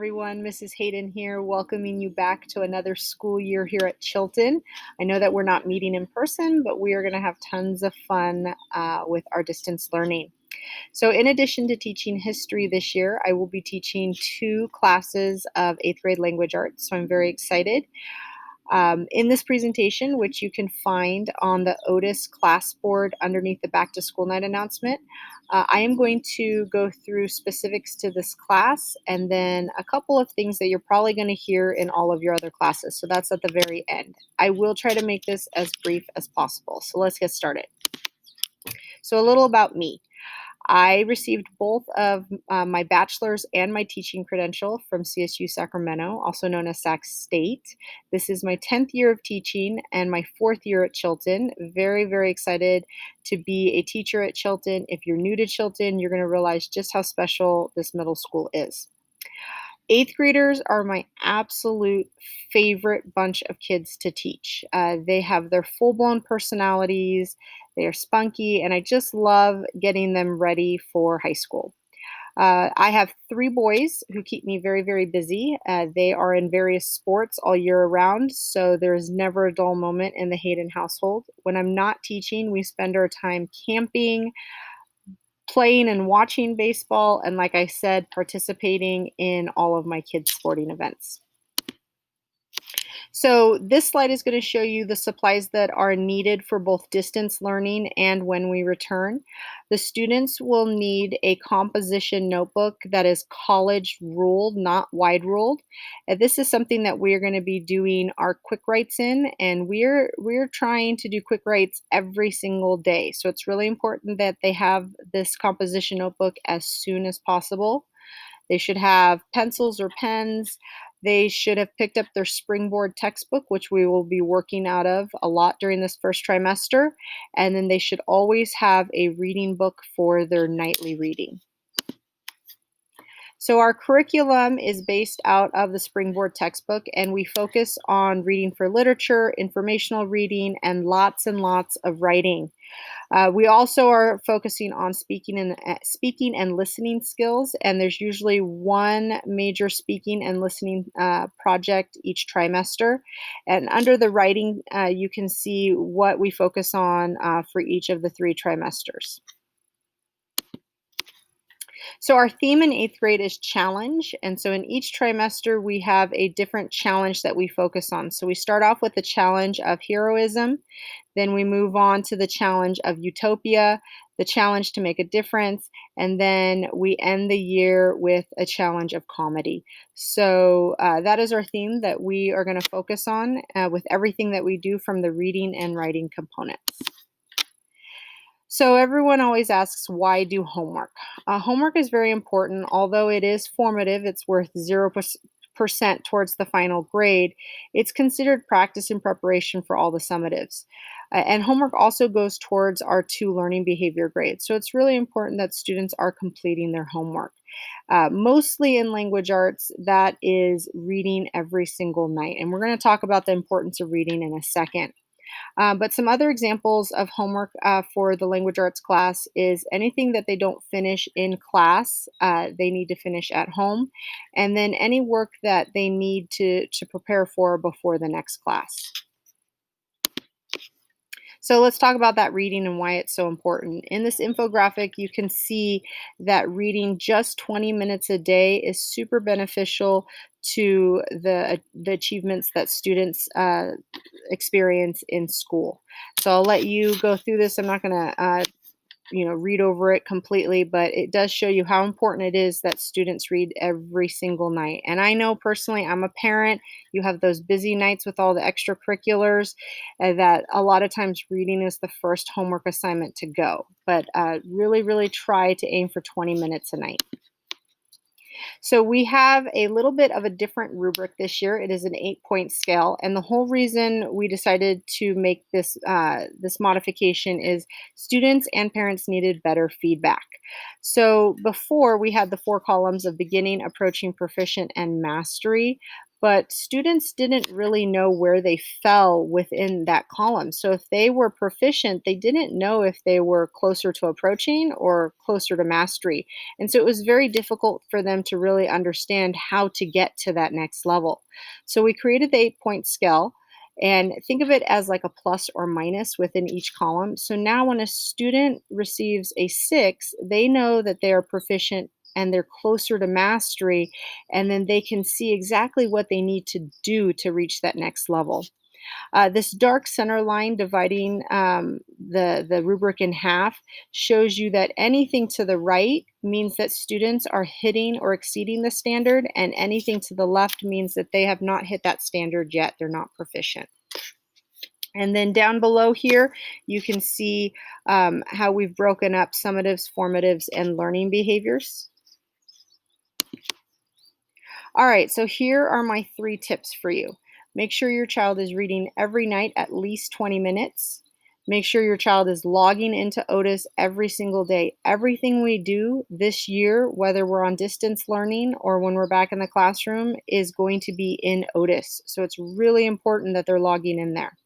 everyone. Mrs. Hayden here, welcoming you back to another school year here at Chilton. I know that we're not meeting in person, but we are going to have tons of fun with our distance learning. So, in addition to teaching history this year, I will be teaching two classes of eighth grade language arts. So, I'm very excited. In this presentation, which you can find on the Otis class board underneath the back to school night announcement, I am going to go through specifics to this class and then a couple of things that you're probably going to hear in all of your other classes. So that's at the very end. I will try to make this as brief as possible. So let's get started. So a little about me. I received both of my bachelor's and my teaching credential from CSU Sacramento, also known as Sac State. This is my 10th year of teaching and my 4th year at Chilton. Very, very excited to be a teacher at Chilton. If you're new to Chilton, you're going to realize just how special this middle school is. Eighth graders are my absolute favorite bunch of kids to teach. They have their full-blown personalities, they are spunky, and I just love getting them ready for high school. I have three boys who keep me very, very busy. They are in various sports all year around, so there's never a dull moment in the Hayden household. When I'm not teaching, we spend our time camping, playing and watching baseball, and like I said, participating in all of my kids' sporting events. So this slide is going to show you the supplies that are needed for both distance learning and when we return. The students will need a composition notebook that is college ruled, not wide ruled. This is something that we're going to be doing our quick writes in, and we're trying to do quick writes every single day. So it's really important that they have this composition notebook as soon as possible. They should have pencils or pens. They should have picked up their Springboard textbook, which we will be working out of a lot during this first trimester. And then they should always have a reading book for their nightly reading. So our curriculum is based out of the Springboard textbook, and we focus on reading for literature, informational reading, and lots of writing. We also are focusing on speaking and listening skills, and there's usually one major speaking and listening project each trimester. And under the writing, you can see what we focus on for each of the 3 trimesters. So our theme in 8th grade is challenge, and so in each trimester we have a different challenge that we focus on. So we start off with the challenge of heroism, then we move on to the challenge of utopia, the challenge to make a difference, and then we end the year with a challenge of comedy. So that is our theme that we are going to focus on with everything that we do from the reading and writing components. So everyone always asks, why do homework? Homework is very important. Although it is formative, it's worth 0% towards the final grade. It's considered practice and preparation for all the summatives. And homework also goes towards our 2 learning behavior grades. So it's really important that students are completing their homework. Mostly in language arts, that is reading every single night. And we're going to talk about the importance of reading in a second. But some other examples of homework for the language arts class is anything that they don't finish in class, they need to finish at home, and then any work that they need to prepare for before the next class. So let's talk about that reading and why it's so important. In this infographic, you can see that reading just 20 minutes a day is super beneficial to the achievements that students experience in school. So I'll let you go through this. I'm not going to read over it completely, but it does show you how important it is that students read every single night. And I know personally, I'm a parent. You have those busy nights with all the extracurriculars, that a lot of times reading is the first homework assignment to go. But really, really try to aim for 20 minutes a night. So we have a little bit of a different rubric this year. It is an 8-point scale, and the whole reason we decided to make this this modification is students and parents needed better feedback. So before we had the 4 columns of beginning, approaching, proficient, and mastery. but students didn't really know where they fell within that column. So if they were proficient, they didn't know if they were closer to approaching or closer to mastery. And so it was very difficult for them to really understand how to get to that next level. So we created the 8-point scale. And think of it as like a plus or minus within each column. So now, when a student receives a 6, they know that they are proficient and they're closer to mastery, and then they can see exactly what they need to do to reach that next level. This dark center line dividing the rubric in half shows you that anything to the right means that students are hitting or exceeding the standard, and anything to the left means that they have not hit that standard yet. They're not proficient. And then down below here, you can see how we've broken up summatives, formatives, and learning behaviors. All right, so here are my 3 tips for you. Make sure your child is reading every night at least 20 minutes. Make sure your child is logging into Otis every single day. Everything we do this year, whether we're on distance learning or when we're back in the classroom, is going to be in Otis. So it's really important that they're logging in there.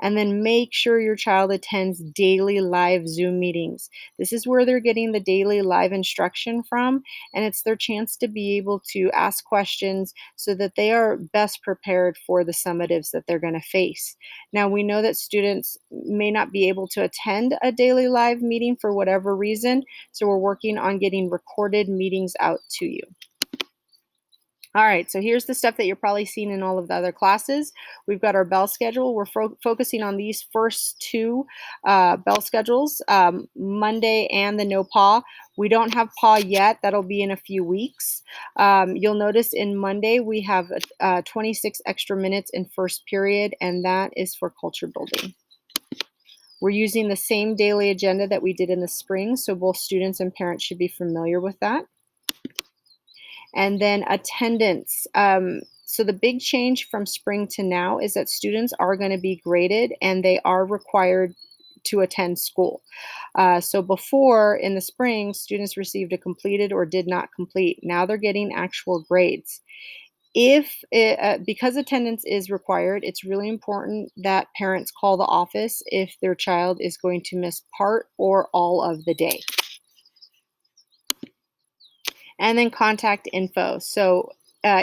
And then make sure your child attends daily live Zoom meetings. This is where they're getting the daily live instruction from, and it's their chance to be able to ask questions so that they are best prepared for the summatives that they're going to face. Now, we know that students may not be able to attend a daily live meeting for whatever reason, so we're working on getting recorded meetings out to you. All right, so here's the stuff that you're probably seeing in all of the other classes. We've got our bell schedule. We're focusing on these first 2 bell schedules, Monday and the no paw. We don't have paw yet. That'll be in a few weeks. You'll notice in Monday we have 26 extra minutes in first period, and that is for culture building. We're using the same daily agenda that we did in the spring, so both students and parents should be familiar with that. And then attendance. So the big change from spring to now is that students are going to be graded and they are required to attend school. So before in the spring, students received a completed or did not complete. Now they're getting actual grades. Because attendance is required, it's really important that parents call the office if their child is going to miss part or all of the day. And then contact info. So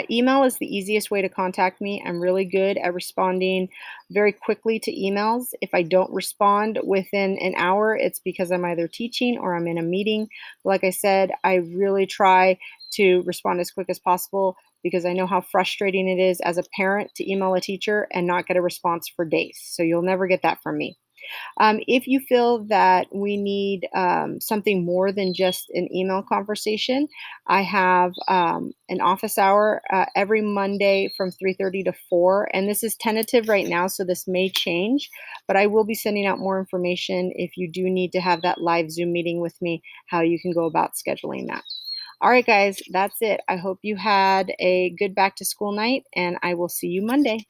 email is the easiest way to contact me. I'm really good at responding very quickly to emails. If I don't respond within an hour, it's because I'm either teaching or I'm in a meeting. Like I said, I really try to respond as quick as possible because I know how frustrating it is as a parent to email a teacher and not get a response for days. So you'll never get that from me. If you feel that we need something more than just an email conversation, I have an office hour every Monday from 3:30 to 4, and this is tentative right now, so this may change, but I will be sending out more information if you do need to have that live Zoom meeting with me, how you can go about scheduling that. All right, guys, that's it. I hope you had a good back to school night, and I will see you Monday.